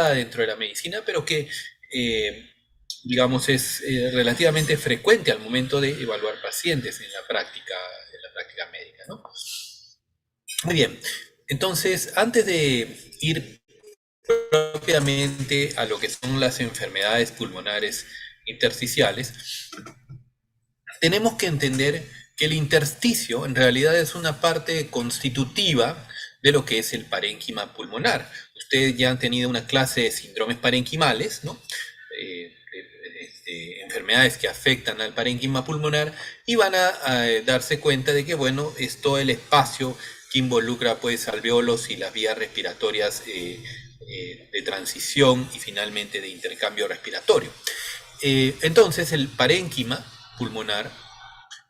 dentro de la medicina, pero que, digamos, es relativamente frecuente al momento de evaluar pacientes en la práctica médica, ¿no? Muy bien, entonces, antes de ir propiamente a lo que son las enfermedades pulmonares intersticiales, tenemos que entender que el intersticio en realidad es una parte constitutiva de lo que es el parénquima pulmonar. Ustedes ya han tenido una clase de síndromes parenquimales, ¿no? Enfermedades que afectan al parénquima pulmonar y van a darse cuenta de que, bueno, es todo el espacio que involucra pues alveolos y las vías respiratorias de transición y finalmente de intercambio respiratorio. Entonces el parénquima pulmonar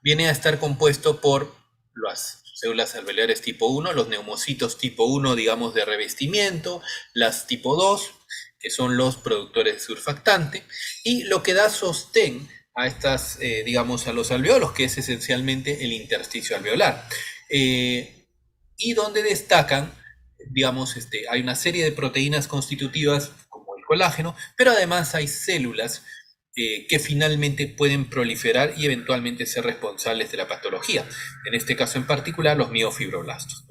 viene a estar compuesto por las células alveolares tipo 1, los neumocitos tipo 1, digamos, de revestimiento, las tipo 2, que son los productores de surfactante, y lo que da sostén a estas, digamos, a los alveolos, que es esencialmente el intersticio alveolar. Y donde destacan, digamos, hay una serie de proteínas constitutivas, como el colágeno, pero además hay células que finalmente pueden proliferar y eventualmente ser responsables de la patología. En este caso en particular, los miofibroblastos.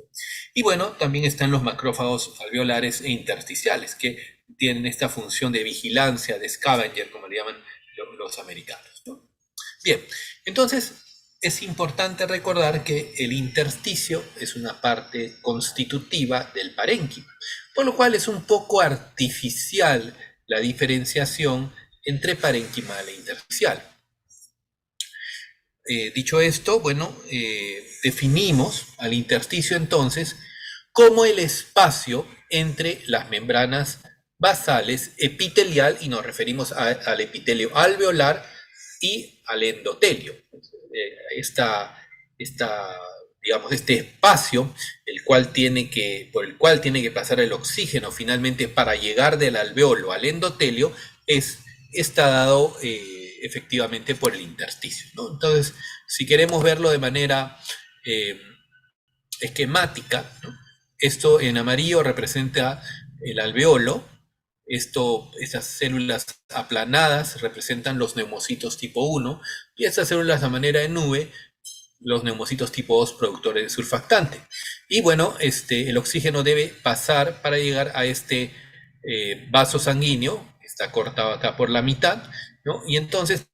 Y bueno, también están los macrófagos alveolares e intersticiales, que tienen esta función de vigilancia, de scavenger, como le llaman los americanos, ¿no? Bien, entonces es importante recordar que el intersticio es una parte constitutiva del parénquima, por lo cual es un poco artificial la diferenciación entre parenquimal e intersticial. Dicho esto, bueno, definimos al intersticio entonces como el espacio entre las membranas basales epitelial, y nos referimos al epitelio alveolar y al endotelio. Digamos, este espacio por el cual tiene que pasar el oxígeno finalmente para llegar del alveolo al endotelio está dado efectivamente por el intersticio, ¿no? Entonces, si queremos verlo de manera esquemática, ¿no? Esto en amarillo representa el alveolo, estas células aplanadas representan los neumocitos tipo 1 y estas células a manera de nube, los neumocitos tipo 2 productores de surfactante. Y bueno, el oxígeno debe pasar para llegar a este vaso sanguíneo, que está cortado acá por la mitad, ¿no? Y entonces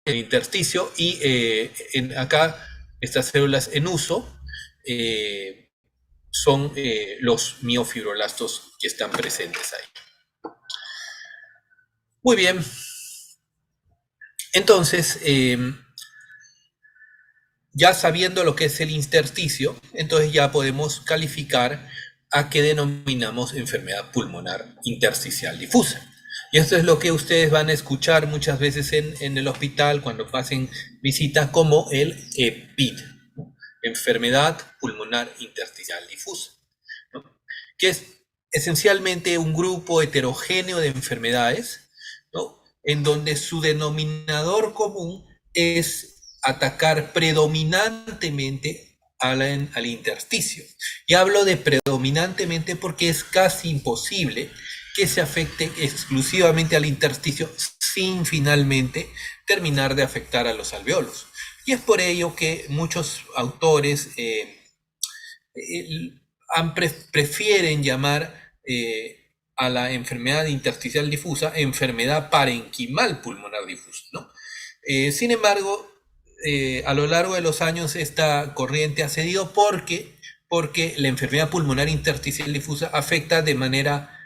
el intersticio y acá estas células en uso son los miofibroblastos que están presentes ahí. Muy bien, entonces ya sabiendo lo que es el intersticio, entonces ya podemos calificar a qué denominamos enfermedad pulmonar intersticial difusa. Y esto es lo que ustedes van a escuchar muchas veces en el hospital cuando pasen visita como el EPID, ¿no? Enfermedad pulmonar intersticial difusa, ¿no? Que es esencialmente un grupo heterogéneo de enfermedades, ¿no? En donde su denominador común es atacar predominantemente al intersticio. Y hablo de predominantemente porque es casi imposible que se afecte exclusivamente al intersticio sin finalmente terminar de afectar a los alveolos. Y es por ello que muchos autores prefieren llamar a la enfermedad intersticial difusa enfermedad parenquimal pulmonar difusa, ¿no? Sin embargo, a lo largo de los años esta corriente ha cedido porque la enfermedad pulmonar intersticial difusa afecta de manera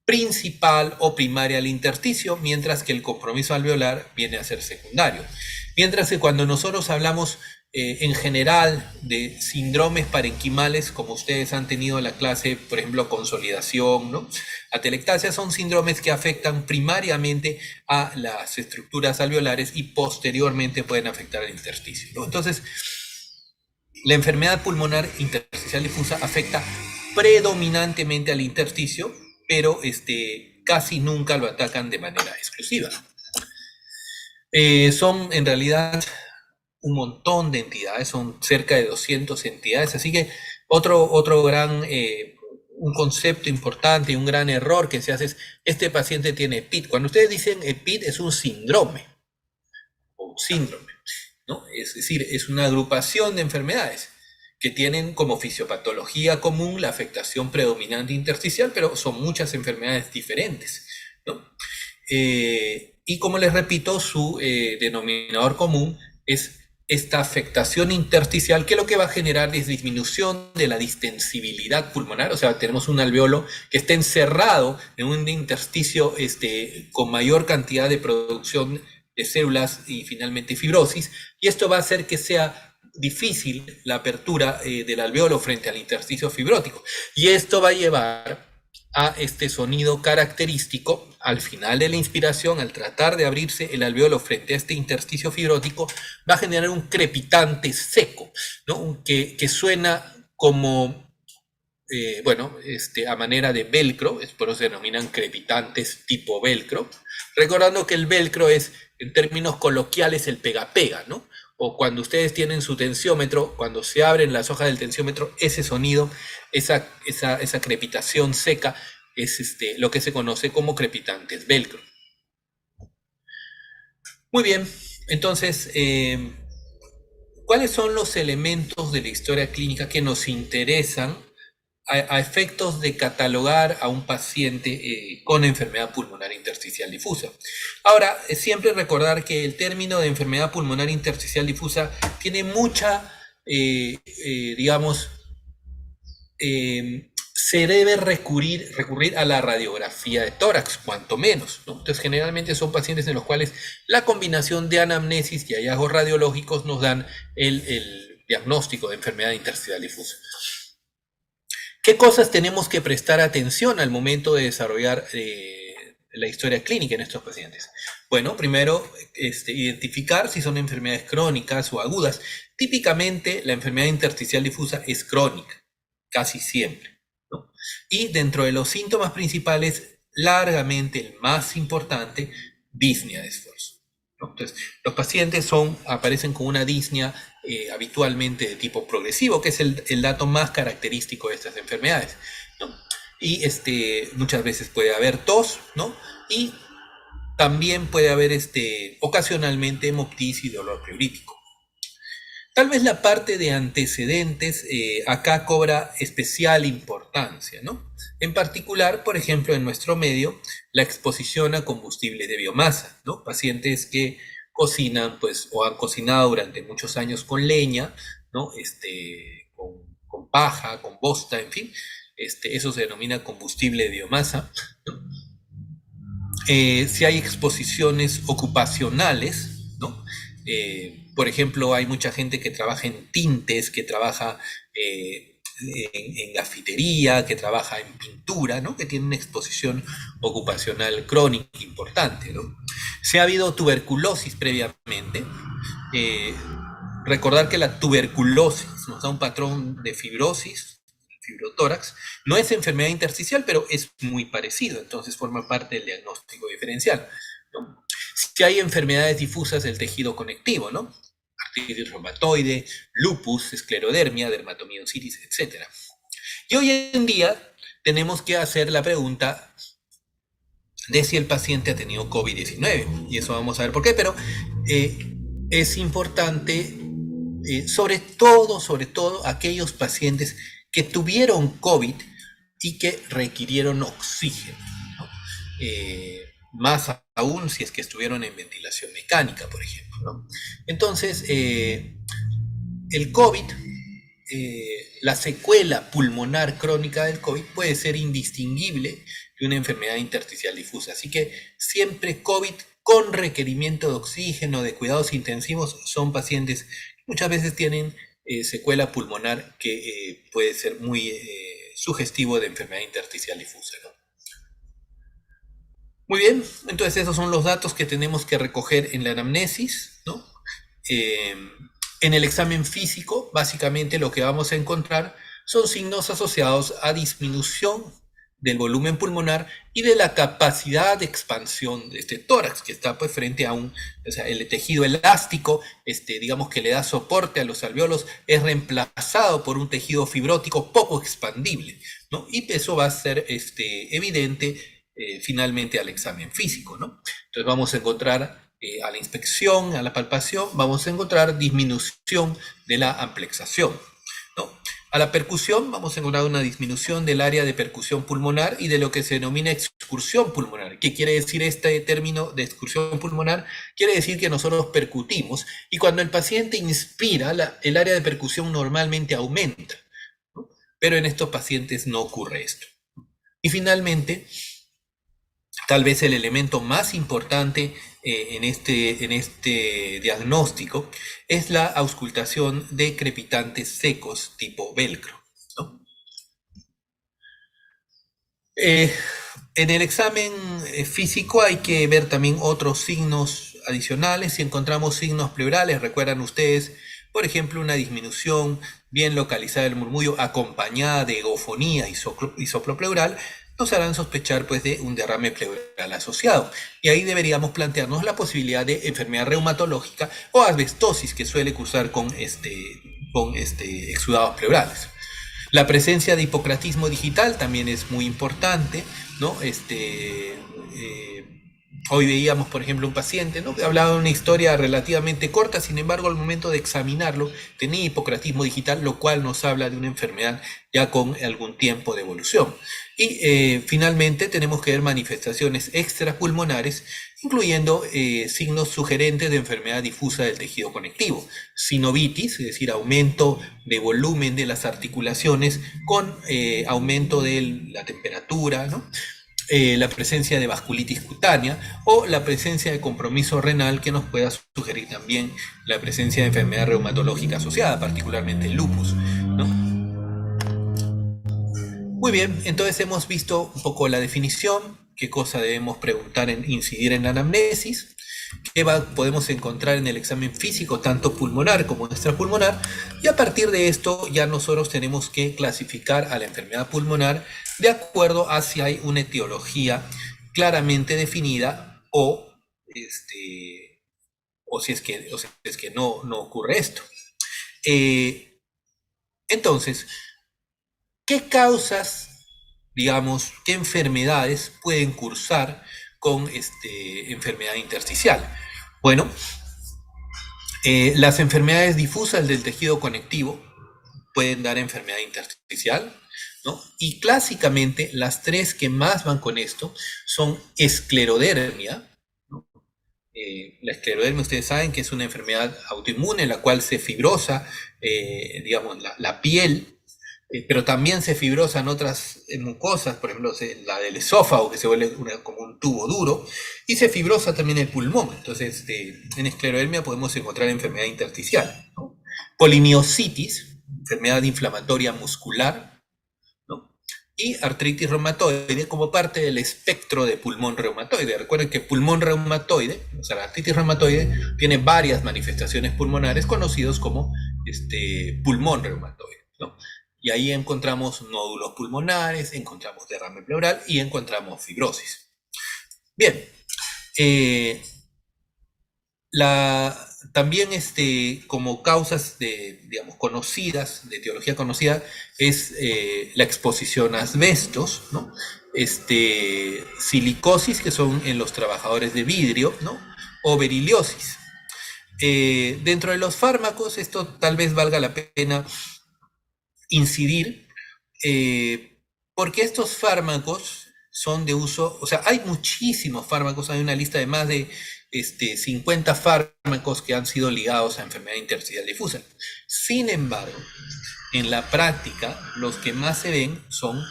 principal o primaria al intersticio, mientras que el compromiso alveolar viene a ser secundario. Mientras que cuando nosotros hablamos en general de síndromes parenquimales, como ustedes han tenido en la clase, por ejemplo, consolidación, ¿no? Atelectasia, son síndromes que afectan primariamente a las estructuras alveolares y posteriormente pueden afectar al intersticio, ¿no? Entonces, la enfermedad pulmonar intersticial difusa afecta predominantemente al intersticio, pero casi nunca lo atacan de manera exclusiva. Son en realidad un montón de entidades, son cerca de 200 entidades, así que otro gran, un concepto importante y un gran error que se hace es, este paciente tiene EPID. Cuando ustedes dicen EPID es un síndrome, ¿no? Es decir, es una agrupación de enfermedades que tienen como fisiopatología común la afectación predominante intersticial, pero son muchas enfermedades diferentes, ¿no? Y como les repito, su denominador común es esta afectación intersticial, que lo que va a generar es disminución de la distensibilidad pulmonar, o sea, tenemos un alveolo que está encerrado en un intersticio con mayor cantidad de producción de células y finalmente fibrosis, y esto va a hacer que sea difícil la apertura del alveolo frente al intersticio fibrótico, y esto va a llevar a este sonido característico al final de la inspiración. Al tratar de abrirse el alveolo frente a este intersticio fibrótico, va a generar un crepitante seco, ¿no? que suena como, a manera de velcro, por eso se denominan crepitantes tipo velcro, recordando que el velcro es, en términos coloquiales, el pega-pega, ¿no? O cuando ustedes tienen su tensiómetro, cuando se abren las hojas del tensiómetro, ese sonido, esa crepitación seca, es lo que se conoce como crepitantes velcro. Muy bien, entonces, ¿cuáles son los elementos de la historia clínica que nos interesan a efectos de catalogar a un paciente con enfermedad pulmonar intersticial difusa? Ahora, siempre recordar que el término de enfermedad pulmonar intersticial difusa tiene mucha, se debe recurrir a la radiografía de tórax, cuanto menos, ¿no? Entonces, generalmente son pacientes en los cuales la combinación de anamnesis y hallazgos radiológicos nos dan el diagnóstico de enfermedad intersticial difusa. ¿Qué cosas tenemos que prestar atención al momento de desarrollar la historia clínica en estos pacientes? Bueno, primero, identificar si son enfermedades crónicas o agudas. Típicamente, la enfermedad intersticial difusa es crónica, casi siempre, ¿no? Y dentro de los síntomas principales, largamente el más importante, disnea de esfuerzo, ¿no? Entonces, los pacientes aparecen con una disnea habitualmente de tipo progresivo, que es el dato más característico de estas enfermedades, ¿no? Y muchas veces puede haber tos, ¿no? Y también puede haber ocasionalmente hemoptisis y dolor pleurítico. Tal vez la parte de antecedentes acá cobra especial importancia, ¿no? En particular, por ejemplo, en nuestro medio, la exposición a combustibles de biomasa, ¿no? Pacientes que cocinan, pues, o han cocinado durante muchos años con leña, ¿no? Con paja, con bosta, en fin. Eso se denomina combustible de biomasa, ¿no? Si hay exposiciones ocupacionales, ¿no? Por ejemplo, hay mucha gente que trabaja en tintes, que trabaja en gafitería, que trabaja en pintura, ¿no? Que tiene una exposición ocupacional crónica importante, ¿no? Si ha habido tuberculosis previamente, recordar que la tuberculosis nos da un patrón de fibrosis, fibrotórax, no es enfermedad intersticial, pero es muy parecido, entonces forma parte del diagnóstico diferencial, ¿no? Si hay enfermedades difusas del tejido conectivo, ¿no? Artritis reumatoide, lupus, esclerodermia, dermatomiositis, etc. Y hoy en día tenemos que hacer la pregunta de si el paciente ha tenido COVID-19, y eso vamos a ver por qué, pero es importante, sobre todo, aquellos pacientes que tuvieron COVID y que requirieron oxígeno, ¿no? Más aún si es que estuvieron en ventilación mecánica, por ejemplo, ¿no? Entonces, el COVID, la secuela pulmonar crónica del COVID puede ser indistinguible de una enfermedad intersticial difusa. Así que siempre COVID con requerimiento de oxígeno, de cuidados intensivos, son pacientes que muchas veces tienen secuela pulmonar que puede ser muy sugestivo de enfermedad intersticial difusa, ¿no? Muy bien, entonces esos son los datos que tenemos que recoger en la anamnesis, ¿no? En el examen físico, básicamente lo que vamos a encontrar son signos asociados a disminución del volumen pulmonar y de la capacidad de expansión de este tórax, que está pues frente a o sea, el tejido elástico, digamos que le da soporte a los alvéolos, es reemplazado por un tejido fibrótico poco expandible, ¿no? Y eso va a ser evidente finalmente al examen físico, ¿no? Entonces vamos a encontrar a la inspección, a la palpación, vamos a encontrar disminución de la amplexación, ¿no? A la percusión vamos a encontrar una disminución del área de percusión pulmonar y de lo que se denomina excursión pulmonar. ¿Qué quiere decir este término de excursión pulmonar? Quiere decir que nosotros percutimos y cuando el paciente inspira, el área de percusión normalmente aumenta, ¿no? Pero en estos pacientes no ocurre esto. Y finalmente, tal vez el elemento más importante en este diagnóstico es la auscultación de crepitantes secos tipo velcro, ¿no? En el examen físico hay que ver también otros signos adicionales. Si encontramos signos pleurales, recuerdan ustedes, por ejemplo, una disminución bien localizada del murmullo acompañada de egofonía y soplo pleural, nos harán sospechar pues de un derrame pleural asociado. Y ahí deberíamos plantearnos la posibilidad de enfermedad reumatológica o asbestosis que suele cursar con exudados pleurales. La presencia de hipocratismo digital también es muy importante, ¿no? Hoy veíamos, por ejemplo, un paciente, ¿no?, que hablaba de una historia relativamente corta, sin embargo, al momento de examinarlo, tenía hipocratismo digital, lo cual nos habla de una enfermedad ya con algún tiempo de evolución. Y finalmente tenemos que ver manifestaciones extrapulmonares, incluyendo signos sugerentes de enfermedad difusa del tejido conectivo. Sinovitis, es decir, aumento de volumen de las articulaciones con aumento de la temperatura, ¿no? La presencia de vasculitis cutánea o la presencia de compromiso renal que nos pueda sugerir también la presencia de enfermedad reumatológica asociada, particularmente el lupus, ¿no? Muy bien, entonces hemos visto un poco la definición, qué cosa debemos preguntar incidir en la anamnesis, qué podemos encontrar en el examen físico, tanto pulmonar como extrapulmonar, y a partir de esto ya nosotros tenemos que clasificar a la enfermedad pulmonar de acuerdo a si hay una etiología claramente definida o si es que no ocurre esto. Entonces, ¿qué causas, digamos, qué enfermedades pueden cursar con enfermedad intersticial? Bueno, las enfermedades difusas del tejido conectivo pueden dar enfermedad intersticial, ¿no? Y clásicamente las tres que más van con esto son esclerodermia, ¿no? La esclerodermia, ustedes saben que es una enfermedad autoinmune en la cual se fibrosa, digamos, la piel, pero también se fibrosan otras mucosas, por ejemplo, la del esófago, que se vuelve como un tubo duro, y se fibrosa también el pulmón. Entonces, en esclerodermia podemos encontrar enfermedad intersticial, ¿no? Polimiositis, enfermedad inflamatoria muscular, ¿no? Y artritis reumatoide como parte del espectro de pulmón reumatoide. Recuerden que pulmón reumatoide, o sea, la artritis reumatoide, tiene varias manifestaciones pulmonares conocidos como pulmón reumatoide, ¿no? Y ahí encontramos nódulos pulmonares, encontramos derrame pleural y encontramos fibrosis. Bien, también como causas digamos, conocidas, de etiología conocida, es la exposición a asbestos, ¿no? Silicosis, que son en los trabajadores de vidrio, ¿no? O beriliosis. Dentro de los fármacos, esto tal vez valga la pena incidir, porque estos fármacos son de uso, o sea, hay muchísimos fármacos, hay una lista de más de 50 fármacos que han sido ligados a enfermedad intersticial difusa. Sin embargo, en la práctica, los que más se ven son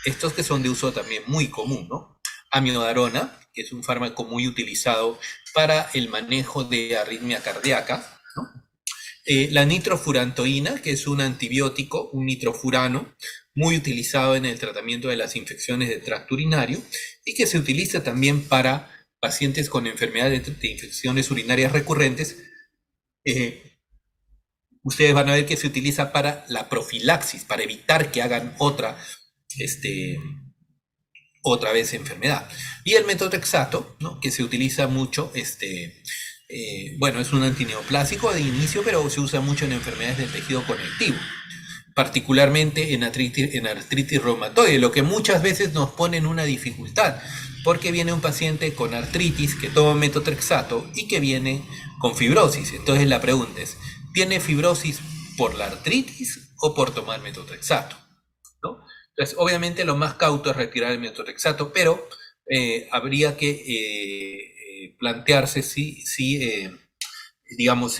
estos que son de uso también muy común, ¿no? Amiodarona, que es un fármaco muy utilizado para el manejo de arritmia cardíaca, ¿no? La nitrofurantoína, que es un antibiótico, un nitrofurano, muy utilizado en el tratamiento de las infecciones de tracto urinario y que se utiliza también para pacientes con enfermedades de infecciones urinarias recurrentes, ustedes van a ver que se utiliza para la profilaxis, para evitar que hagan otra vez enfermedad. Y el metotrexato, ¿no? Que se utiliza mucho, bueno, es un antineoplásico de inicio, pero se usa mucho en enfermedades del tejido conectivo, particularmente en artritis reumatoide, lo que muchas veces nos pone en una dificultad, porque viene un paciente con artritis que toma metotrexato y que viene con fibrosis. Entonces la pregunta es, ¿tiene fibrosis por la artritis o por tomar metotrexato? ¿No? Entonces, obviamente lo más cauto es retirar el metotrexato, pero habría que plantearse si digamos,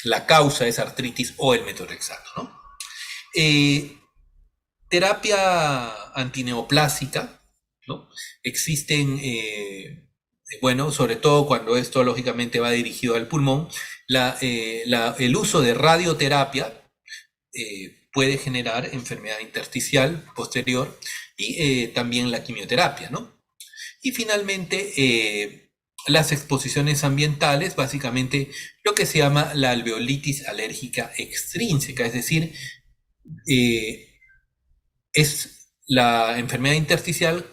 la causa es artritis o el metotrexato, ¿no? Terapia antineoplásica, ¿no? Existen, bueno, sobre todo cuando esto lógicamente va dirigido al pulmón, el uso de radioterapia puede generar enfermedad intersticial posterior y también la quimioterapia, ¿no? Y finalmente, las exposiciones ambientales, básicamente lo que se llama la alveolitis alérgica extrínseca, es decir, es la enfermedad intersticial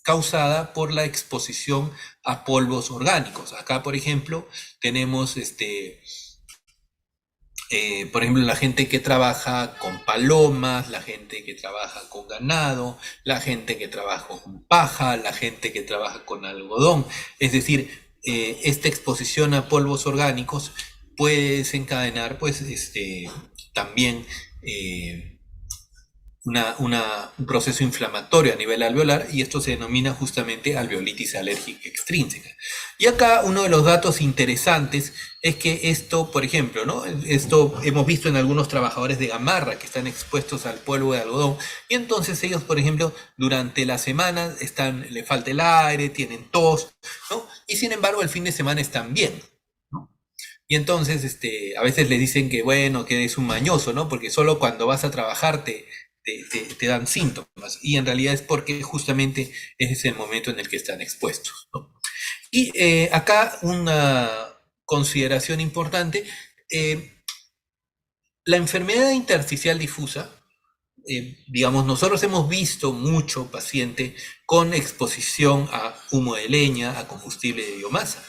causada por la exposición a polvos orgánicos. Acá, por ejemplo, tenemos por ejemplo, la gente que trabaja con palomas, la gente que trabaja con ganado, la gente que trabaja con paja, la gente que trabaja con algodón. Es decir, esta exposición a polvos orgánicos puede desencadenar, pues, también un proceso inflamatorio a nivel alveolar, y esto se denomina justamente alveolitis alérgica extrínseca. Y acá uno de los datos interesantes es que esto, por ejemplo, ¿no? Esto hemos visto en algunos trabajadores de gamarra que están expuestos al polvo de algodón, y entonces ellos, por ejemplo, durante la semana le falta el aire, tienen tos, ¿no? Y sin embargo el fin de semana están bien, ¿no? Y entonces a veces les dicen que bueno, que es un mañoso, ¿no? Porque solo cuando vas a trabajar te dan síntomas, y en realidad es porque justamente ese es el momento en el que están expuestos, ¿no? Y acá una consideración importante, la enfermedad intersticial difusa, digamos, nosotros hemos visto mucho paciente con exposición a humo de leña, a combustible de biomasa,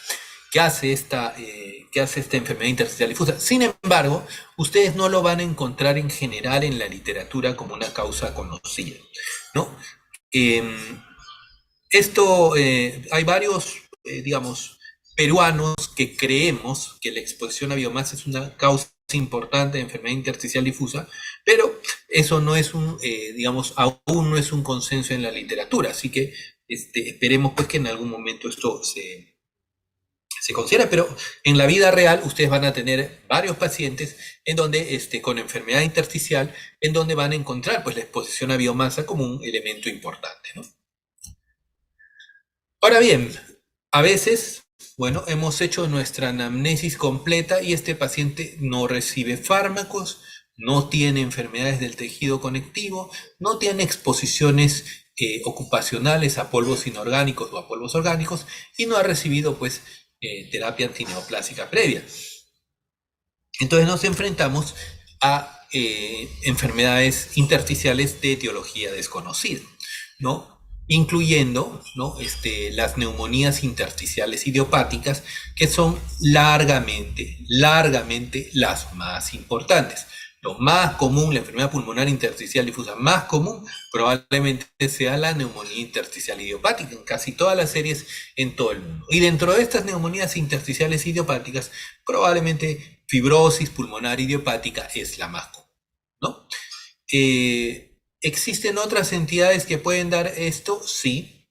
que hace esta enfermedad intersticial difusa. Sin embargo, ustedes no lo van a encontrar en general en la literatura como una causa conocida, ¿no? Hay varios, digamos, peruanos que creemos que la exposición a biomasa es una causa importante de enfermedad intersticial difusa, pero eso no es digamos, aún no es un consenso en la literatura, así que esperemos pues que en algún momento esto se considera, pero en la vida real ustedes van a tener varios pacientes en donde, con enfermedad intersticial, en donde van a encontrar pues la exposición a biomasa como un elemento importante, ¿no? Ahora bien, a veces, bueno, hemos hecho nuestra anamnesis completa y este paciente no recibe fármacos, no tiene enfermedades del tejido conectivo, no tiene exposiciones ocupacionales a polvos inorgánicos o a polvos orgánicos, y no ha recibido pues terapia antineoplásica previa. Entonces nos enfrentamos a enfermedades intersticiales de etiología desconocida, ¿no? Incluyendo, ¿no? Las neumonías intersticiales idiopáticas, que son largamente las más importantes. Lo más común, la enfermedad pulmonar intersticial difusa más común, probablemente sea la neumonía intersticial idiopática, en casi todas las series en todo el mundo. Y dentro de estas neumonías intersticiales idiopáticas, probablemente fibrosis pulmonar idiopática es la más común, ¿no? ¿Existen otras entidades que pueden dar esto? Sí,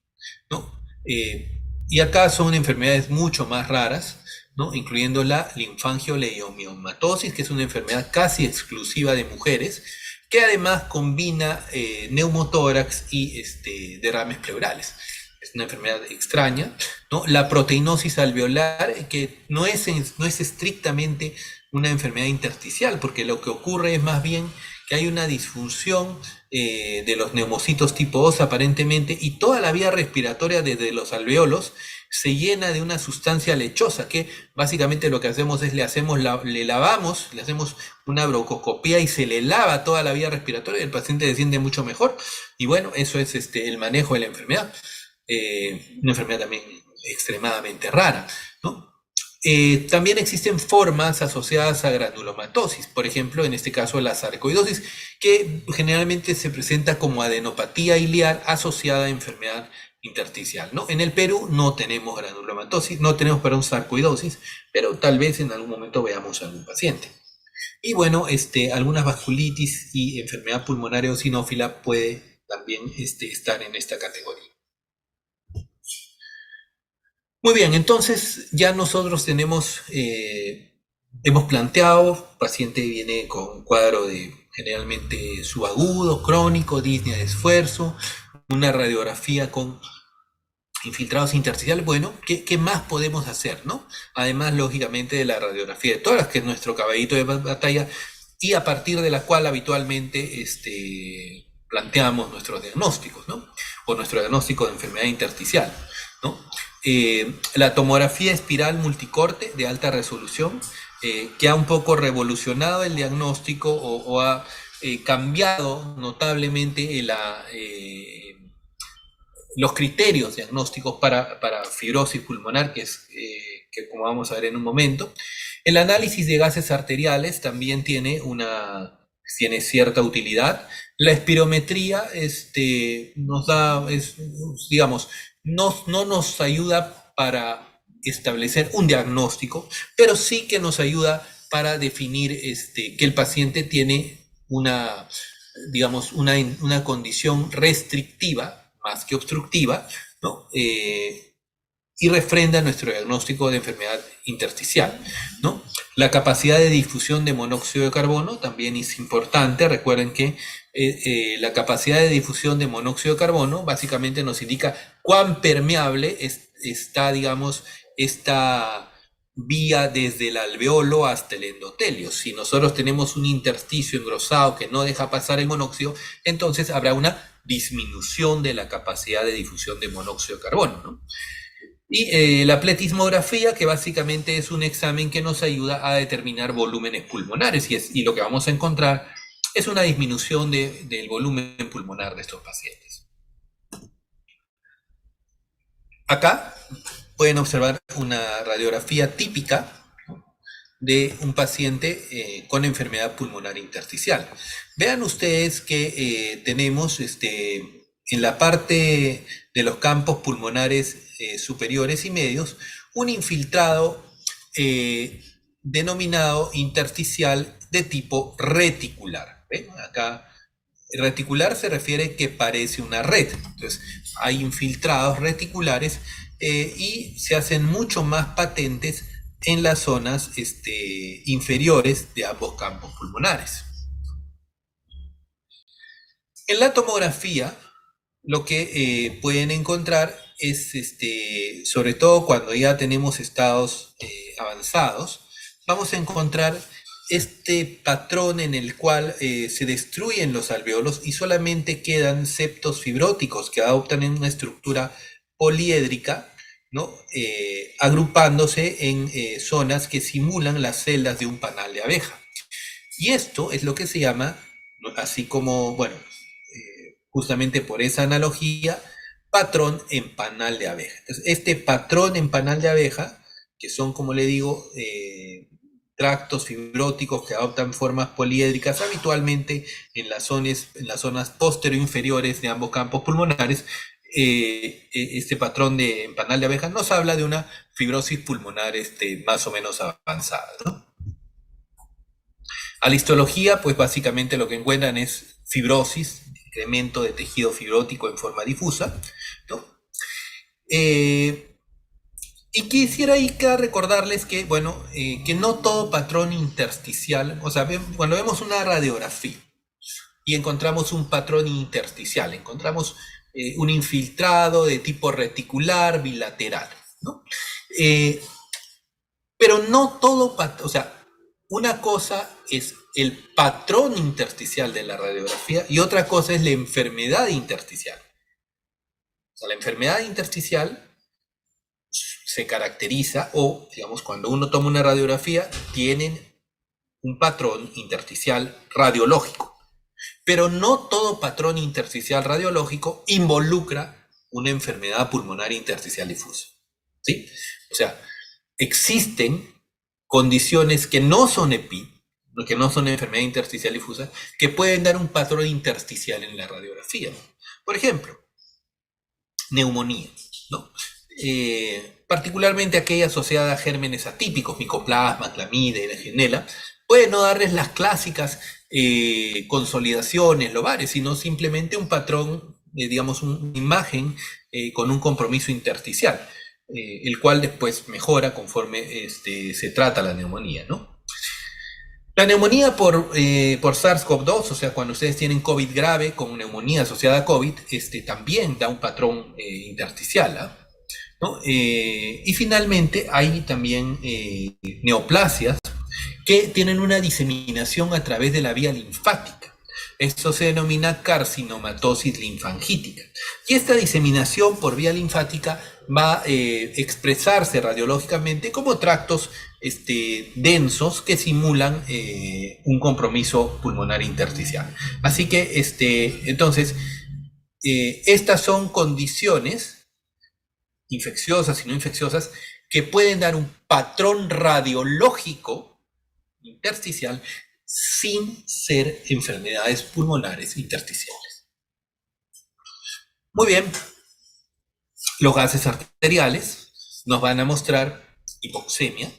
¿no? Y acá son enfermedades mucho más raras, ¿no? Incluyendo la linfangioleiomyomatosis, que es una enfermedad casi exclusiva de mujeres, que además combina neumotórax y derrames pleurales. Es una enfermedad extraña, ¿no? La proteinosis alveolar, que no es estrictamente una enfermedad intersticial, porque lo que ocurre es más bien que hay una disfunción de los neumocitos tipo O aparentemente, y toda la vía respiratoria desde los alveolos se llena de una sustancia lechosa, que básicamente lo que hacemos es le lavamos, le hacemos una broncoscopía y se le lava toda la vía respiratoria y el paciente se siente mucho mejor. Y bueno, eso es el manejo de la enfermedad. Una enfermedad también extremadamente rara, ¿no? También existen formas asociadas a granulomatosis, por ejemplo, en este caso la sarcoidosis, que generalmente se presenta como adenopatía iliar asociada a enfermedad intersticial, ¿no? En el Perú no tenemos granulomatosis, no tenemos, perdón, sarcoidosis, pero tal vez en algún momento veamos a algún paciente. Y bueno, algunas vasculitis y enfermedad pulmonar eosinófila puede también estar en esta categoría. Muy bien, entonces ya nosotros hemos planteado, el paciente viene con un cuadro de generalmente subagudo, crónico, disnea de esfuerzo, una radiografía con infiltrados intersticiales. Bueno, ¿qué más podemos hacer, no? Además, lógicamente, de la radiografía de tórax, que es nuestro caballito de batalla, y a partir de la cual habitualmente planteamos nuestros diagnósticos, ¿no? O nuestro diagnóstico de enfermedad intersticial, ¿no? La tomografía espiral multicorte de alta resolución, que ha un poco revolucionado el diagnóstico o ha cambiado notablemente los criterios diagnósticos para fibrosis pulmonar, que como vamos a ver en un momento. El análisis de gases arteriales también tiene cierta utilidad. La espirometría digamos, no nos ayuda para establecer un diagnóstico, pero sí que nos ayuda para definir que el paciente tiene digamos, una condición restrictiva más que obstructiva, ¿no? Y refrenda nuestro diagnóstico de enfermedad intersticial, ¿no? La capacidad de difusión de monóxido de carbono también es importante. Recuerden que la capacidad de difusión de monóxido de carbono básicamente nos indica cuán permeable está, digamos, esta vía desde el alveolo hasta el endotelio. Si nosotros tenemos un intersticio engrosado que no deja pasar el monóxido, entonces habrá una disminución de la capacidad de difusión de monóxido de carbono, ¿no? Y la pletismografía, que básicamente es un examen que nos ayuda a determinar volúmenes pulmonares, y lo que vamos a encontrar es una disminución del volumen pulmonar de estos pacientes. Acá pueden observar una radiografía típica de un paciente con enfermedad pulmonar intersticial. Vean ustedes que tenemos en la parte de los campos pulmonares superiores y medios un infiltrado denominado intersticial de tipo reticular. ¿Ven? Acá reticular se refiere que parece una red. Entonces hay infiltrados reticulares y se hacen mucho más patentes en las zonas inferiores de ambos campos pulmonares. En la tomografía, lo que pueden encontrar es, sobre todo cuando ya tenemos estados avanzados, vamos a encontrar este patrón en el cual se destruyen los alveolos y solamente quedan septos fibróticos que adoptan una estructura poliédrica, ¿no? Agrupándose en zonas que simulan las celdas de un panal de abeja. Y esto es lo que se llama, así como, bueno, justamente por esa analogía, patrón en panal de abeja. Entonces, este patrón en panal de abeja, que son, como le digo, tractos fibróticos que adoptan formas poliédricas habitualmente en las zonas posterior-inferiores de ambos campos pulmonares, este patrón de panal de abeja nos habla de una fibrosis pulmonar más o menos avanzada, ¿no? A la histología, pues básicamente lo que encuentran es fibrosis, incremento de tejido fibrótico en forma difusa, ¿no? Y quisiera ahí recordarles que, bueno, que no todo patrón intersticial, o sea, cuando vemos una radiografía y encontramos un patrón intersticial, encontramos un infiltrado de tipo reticular bilateral, ¿no? Pero no todo, o sea, una cosa es el patrón intersticial de la radiografía y otra cosa es la enfermedad intersticial. O sea, la enfermedad intersticial se caracteriza, o digamos, cuando uno toma una radiografía, tienen un patrón intersticial radiológico. Pero no todo patrón intersticial radiológico involucra una enfermedad pulmonar intersticial difusa. ¿Sí? O sea, existen condiciones que no son EPI, que no son enfermedad intersticial difusa, que pueden dar un patrón intersticial en la radiografía. Por ejemplo, neumonía, ¿no? Particularmente aquella asociada a gérmenes atípicos, micoplasma, clamidia y legionela, puede no darles las clásicas consolidaciones lobares, sino simplemente un patrón, digamos, una imagen con un compromiso intersticial, el cual después mejora conforme se trata la neumonía, ¿no? La neumonía por SARS-CoV-2, o sea, cuando ustedes tienen COVID grave con neumonía asociada a COVID, también da un patrón intersticial, ¿ah? ¿No? Y finalmente hay también neoplasias que tienen una diseminación a través de la vía linfática. Esto se denomina carcinomatosis linfangítica. Y esta diseminación por vía linfática va a expresarse radiológicamente como tractos densos que simulan un compromiso pulmonar intersticial. Así que, entonces, estas son condiciones infecciosas y no infecciosas que pueden dar un patrón radiológico intersticial sin ser enfermedades pulmonares intersticiales. Muy bien, los gases arteriales nos van a mostrar hipoxemia.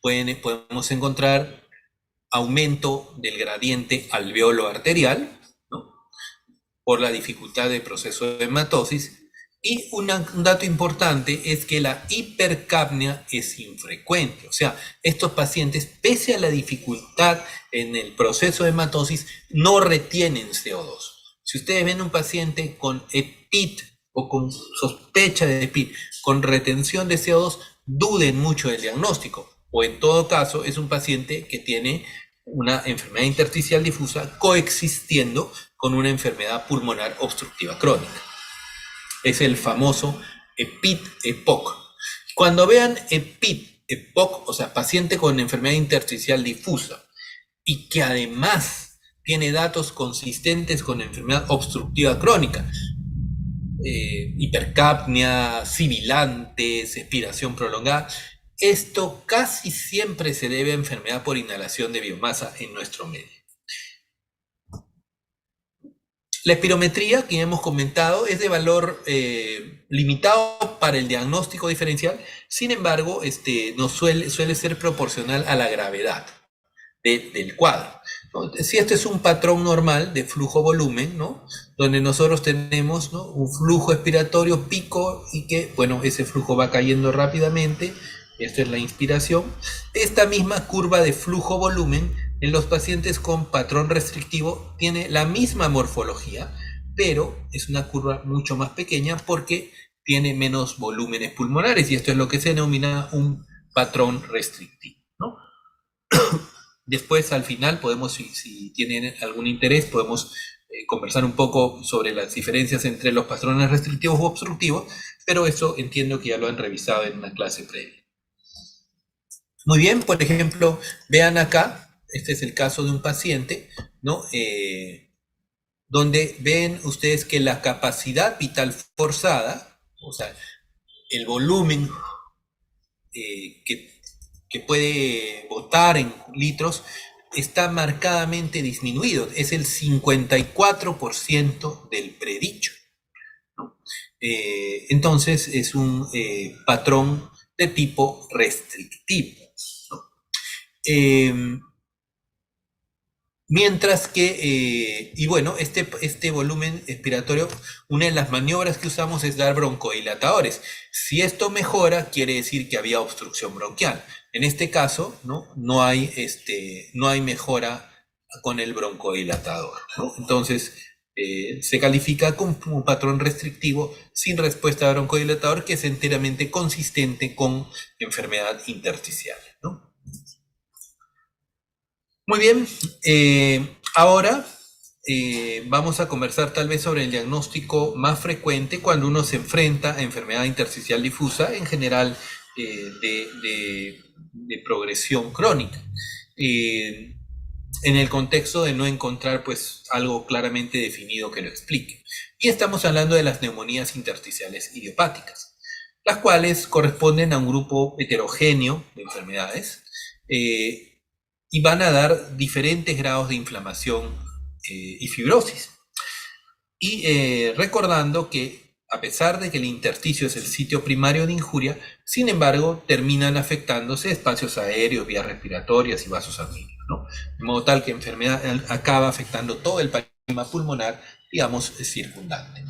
Podemos encontrar aumento del gradiente alveolo arterial, ¿no? Por la dificultad del proceso de hematosis. Y un dato importante es que la hipercapnia es infrecuente. O sea, estos pacientes, pese a la dificultad en el proceso de hematosis, no retienen CO2. Si ustedes ven un paciente con EPIT o con sospecha de EPIT, con retención de CO2, duden mucho del diagnóstico. O en todo caso, es un paciente que tiene una enfermedad intersticial difusa coexistiendo con una enfermedad pulmonar obstructiva crónica. Es el famoso EPIT-EPOC. Cuando vean EPIT-EPOC, o sea, paciente con enfermedad intersticial difusa, y que además tiene datos consistentes con enfermedad obstructiva crónica, hipercapnia, sibilantes, expiración prolongada, esto casi siempre se debe a enfermedad por inhalación de biomasa en nuestro medio. La espirometría, que ya hemos comentado, es de valor limitado para el diagnóstico diferencial. Sin embargo, suele ser proporcional a la gravedad del cuadro, ¿no? Si este es un patrón normal de flujo-volumen, ¿no? Donde nosotros tenemos, ¿no?, un flujo expiratorio pico y que, bueno, ese flujo va cayendo rápidamente. Esto es la inspiración. Esta misma curva de flujo-volumen en los pacientes con patrón restrictivo tiene la misma morfología, pero es una curva mucho más pequeña porque tiene menos volúmenes pulmonares, y esto es lo que se denomina un patrón restrictivo, ¿no? Después, al final, podemos, si tienen algún interés, podemos conversar un poco sobre las diferencias entre los patrones restrictivos u obstructivos, pero eso entiendo que ya lo han revisado en una clase previa. Muy bien, por ejemplo, vean acá, este es el caso de un paciente, ¿no? Donde ven ustedes que la capacidad vital forzada, o sea, el volumen que puede botar en litros, está marcadamente disminuido, es el 54% del predicho, ¿no? Entonces es un patrón de tipo restrictivo, ¿no? Mientras que, y bueno, este volumen expiratorio, una de las maniobras que usamos es dar broncodilatadores. Si esto mejora, quiere decir que había obstrucción bronquial. En este caso, no hay mejora con el broncodilatador, ¿no? Entonces, se califica como un patrón restrictivo sin respuesta a broncodilatador, que es enteramente consistente con enfermedad intersticial, ¿no? Muy bien, ahora vamos a conversar tal vez sobre el diagnóstico más frecuente cuando uno se enfrenta a enfermedad intersticial difusa, en general de progresión crónica. En el contexto de no encontrar pues algo claramente definido que lo explique. Y estamos hablando de las neumonías intersticiales idiopáticas, las cuales corresponden a un grupo heterogéneo de enfermedades y van a dar diferentes grados de inflamación y fibrosis. Y recordando que a pesar de que el intersticio es el sitio primario de injuria, sin embargo terminan afectándose espacios aéreos, vías respiratorias y vasos sanguíneos, ¿no? De modo tal que la enfermedad acaba afectando todo el parénquima pulmonar, digamos, circundante.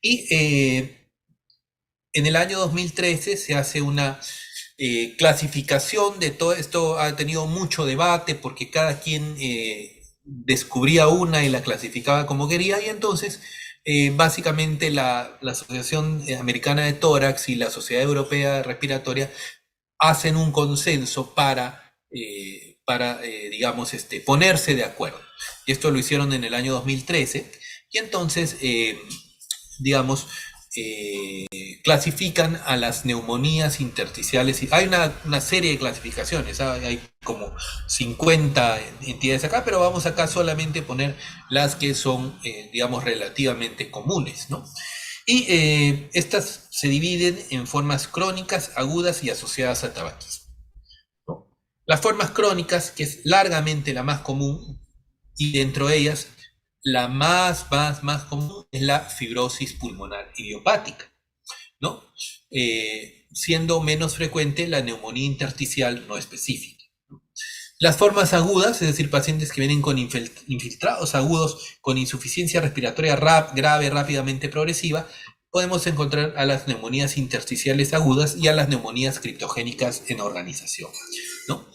Y en el año 2013 se hace una clasificación de todo esto. Ha tenido mucho debate porque cada quien descubría una y la clasificaba como quería, y entonces básicamente la Asociación Americana de Tórax y la Sociedad Europea Respiratoria hacen un consenso para digamos, ponerse de acuerdo. Y esto lo hicieron en el año 2013, y entonces, digamos, clasifican a las neumonías intersticiales. Hay una serie de clasificaciones, hay como 50 entidades acá, pero vamos acá solamente a poner las que son, digamos, relativamente comunes, ¿no? Y estas se dividen en formas crónicas, agudas y asociadas a tabaquismo, ¿no? Las formas crónicas, que es largamente la más común, y dentro de ellas la más común es la fibrosis pulmonar idiopática, ¿no? Siendo menos frecuente la neumonía intersticial no específica. Las formas agudas, es decir, pacientes que vienen con infiltrados agudos, con insuficiencia respiratoria grave, rápidamente progresiva, podemos encontrar a las neumonías intersticiales agudas y a las neumonías criptogénicas en organización, ¿no?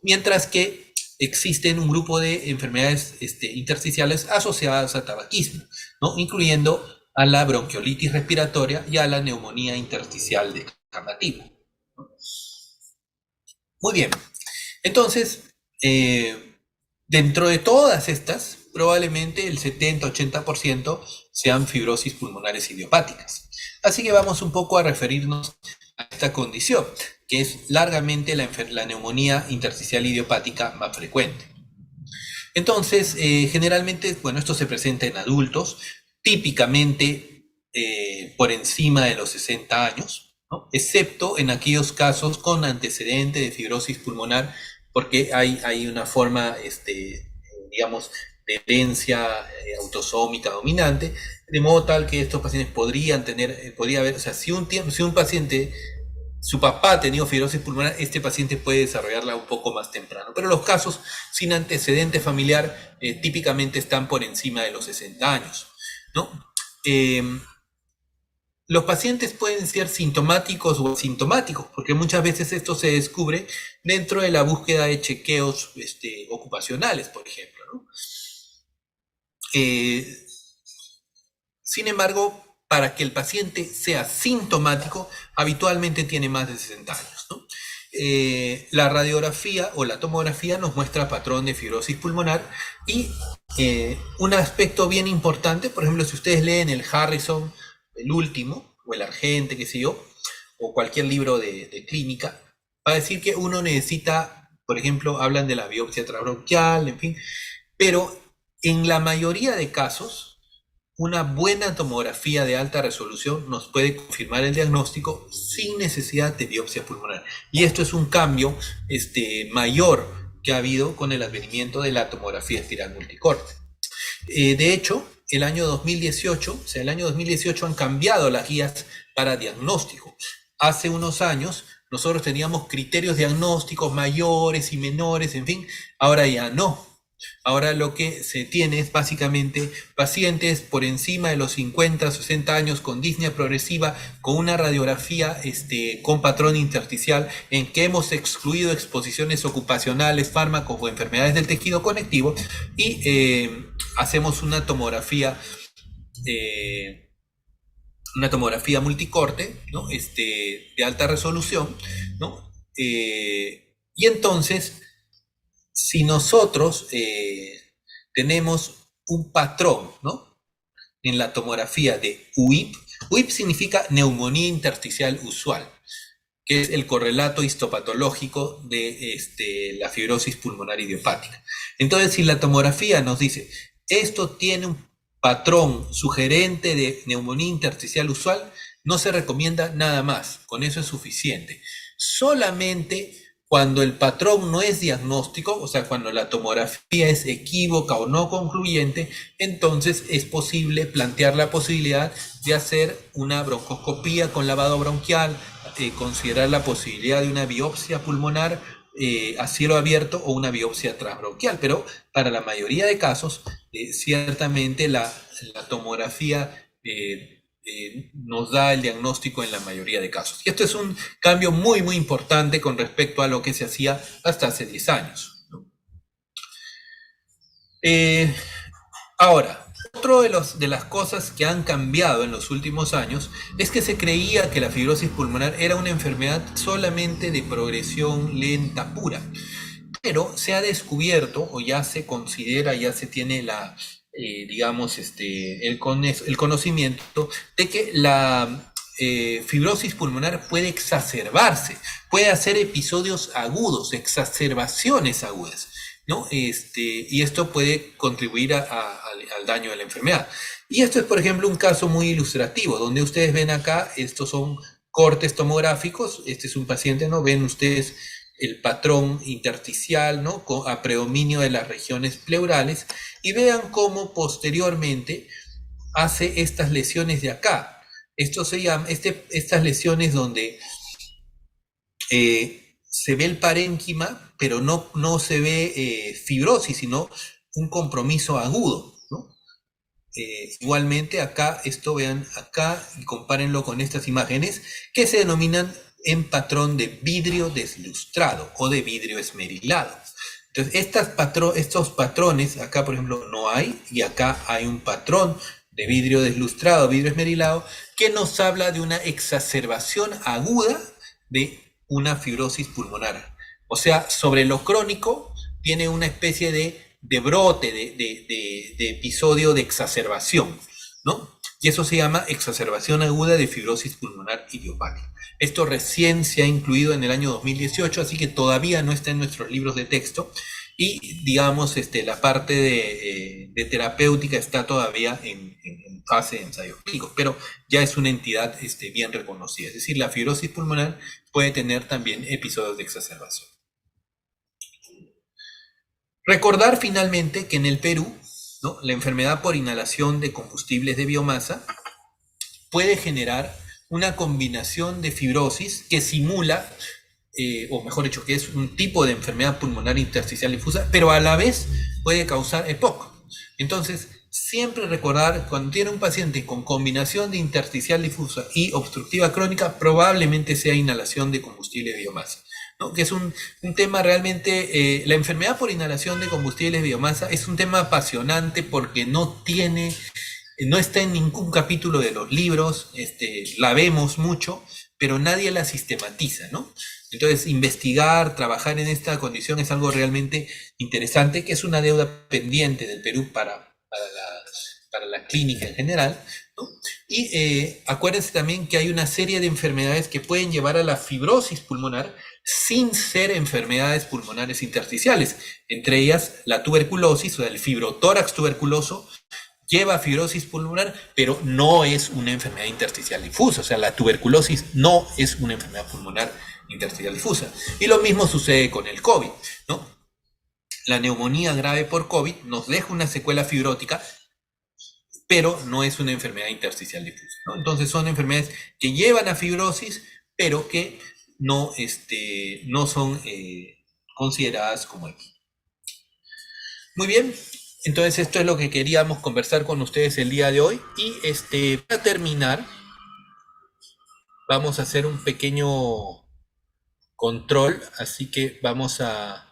Mientras que existen un grupo de enfermedades intersticiales asociadas a tabaquismo, ¿no? Incluyendo a la bronquiolitis respiratoria y a la neumonía intersticial descamativa. Muy bien, entonces, dentro de todas estas, probablemente el 70-80% sean fibrosis pulmonares idiopáticas. Así que vamos un poco a referirnos a esta condición, que es largamente la neumonía intersticial idiopática más frecuente. Entonces, generalmente, bueno, esto se presenta en adultos, típicamente por encima de los 60 años, ¿no? Excepto en aquellos casos con antecedente de fibrosis pulmonar, porque hay una forma, digamos, de herencia autosómica dominante, de modo tal que estos pacientes podrían tener, podría haber, o sea, si un paciente, su papá ha tenido fibrosis pulmonar, este paciente puede desarrollarla un poco más temprano. Pero los casos sin antecedente familiar típicamente están por encima de los 60 años, ¿no? Los pacientes pueden ser sintomáticos o asintomáticos, porque muchas veces esto se descubre dentro de la búsqueda de chequeos ocupacionales, por ejemplo, ¿no? Sin embargo, para que el paciente sea sintomático, habitualmente tiene más de 60 años, ¿no? La radiografía o la tomografía nos muestra patrón de fibrosis pulmonar y un aspecto bien importante, por ejemplo, si ustedes leen el Harrison, el último, o el Argente, qué sé yo, o cualquier libro de clínica, va a decir que uno necesita, por ejemplo, hablan de la biopsia transbronquial, en fin, pero en la mayoría de casos, una buena tomografía de alta resolución nos puede confirmar el diagnóstico sin necesidad de biopsia pulmonar. Y esto es un cambio mayor que ha habido con el advenimiento de la tomografía espiral multicorte. De hecho, el año 2018, o sea, el año 2018 han cambiado las guías para diagnóstico. Hace unos años nosotros teníamos criterios diagnósticos mayores y menores, en fin, ahora ya no. Ahora lo que se tiene es básicamente pacientes por encima de los 50, 60 años con disnea progresiva, con una radiografía con patrón intersticial, en que hemos excluido exposiciones ocupacionales, fármacos o enfermedades del tejido conectivo, y hacemos una tomografía multicorte, ¿no? De alta resolución, ¿no? Y entonces si nosotros tenemos un patrón, ¿no? En la tomografía de UIP, UIP significa neumonía intersticial usual, que es el correlato histopatológico de la fibrosis pulmonar idiopática. Entonces, si la tomografía nos dice, esto tiene un patrón sugerente de neumonía intersticial usual, no se recomienda nada más, con eso es suficiente. Solamente cuando el patrón no es diagnóstico, o sea, cuando la tomografía es equívoca o no concluyente, entonces es posible plantear la posibilidad de hacer una broncoscopía con lavado bronquial, considerar la posibilidad de una biopsia pulmonar a cielo abierto o una biopsia transbronquial, pero para la mayoría de casos, ciertamente la tomografía nos da el diagnóstico en la mayoría de casos. Y esto es un cambio muy, muy importante con respecto a lo que se hacía hasta hace 10 años, ¿no? Ahora, otro de las cosas que han cambiado en los últimos años es que se creía que la fibrosis pulmonar era una enfermedad solamente de progresión lenta pura, pero se ha descubierto o ya se considera, ya se tiene digamos, el conocimiento de que la fibrosis pulmonar puede exacerbarse, puede hacer episodios agudos, exacerbaciones agudas, ¿no? Y esto puede contribuir al daño de la enfermedad. Y esto es, por ejemplo, un caso muy ilustrativo, donde ustedes ven acá, estos son cortes tomográficos, este es un paciente, ¿no? Ven ustedes el patrón intersticial, ¿no? A predominio de las regiones pleurales, y vean cómo posteriormente hace estas lesiones de acá. Esto se llama, estas lesiones donde se ve el parénquima, pero no se ve fibrosis, sino un compromiso agudo, ¿no? Igualmente acá, esto vean acá y compárenlo con estas imágenes que se denominan en patrón de vidrio deslustrado o de vidrio esmerilado. Entonces, estos patrones, acá por ejemplo no hay, y acá hay un patrón de vidrio deslustrado, vidrio esmerilado, que nos habla de una exacerbación aguda de una fibrosis pulmonar. O sea, sobre lo crónico tiene una especie de brote, de episodio de exacerbación, ¿no? Y eso se llama exacerbación aguda de fibrosis pulmonar idiopática. Esto recién se ha incluido en el año 2018, así que todavía no está en nuestros libros de texto. Y digamos, la parte de terapéutica está todavía en fase de ensayos clínicos, pero ya es una entidad bien reconocida. Es decir, la fibrosis pulmonar puede tener también episodios de exacerbación. Recordar finalmente que en el Perú, ¿no?, la enfermedad por inhalación de combustibles de biomasa puede generar una combinación de fibrosis que simula, o mejor dicho, que es un tipo de enfermedad pulmonar intersticial difusa, pero a la vez puede causar EPOC. Entonces, siempre recordar, cuando tiene un paciente con combinación de intersticial difusa y obstructiva crónica, probablemente sea inhalación de combustible de biomasa, ¿no? Que es un tema realmente, la enfermedad por inhalación de combustibles de biomasa es un tema apasionante porque no está en ningún capítulo de los libros, la vemos mucho, pero nadie la sistematiza, ¿no? Entonces, investigar, trabajar en esta condición es algo realmente interesante, que es una deuda pendiente del Perú para la clínica en general, ¿no? Y acuérdense también que hay una serie de enfermedades que pueden llevar a la fibrosis pulmonar sin ser enfermedades pulmonares intersticiales, entre ellas la tuberculosis, o sea, el fibrotórax tuberculoso, lleva fibrosis pulmonar, pero no es una enfermedad intersticial difusa. O sea, la tuberculosis no es una enfermedad pulmonar intersticial difusa. Y lo mismo sucede con el COVID, ¿no? La neumonía grave por COVID nos deja una secuela fibrótica, pero no es una enfermedad intersticial difusa, ¿no? Entonces son enfermedades que llevan a fibrosis, pero que no son consideradas como EPI. Muy bien. Entonces esto es lo que queríamos conversar con ustedes el día de hoy. Y para terminar, vamos a hacer un pequeño control, así que vamos a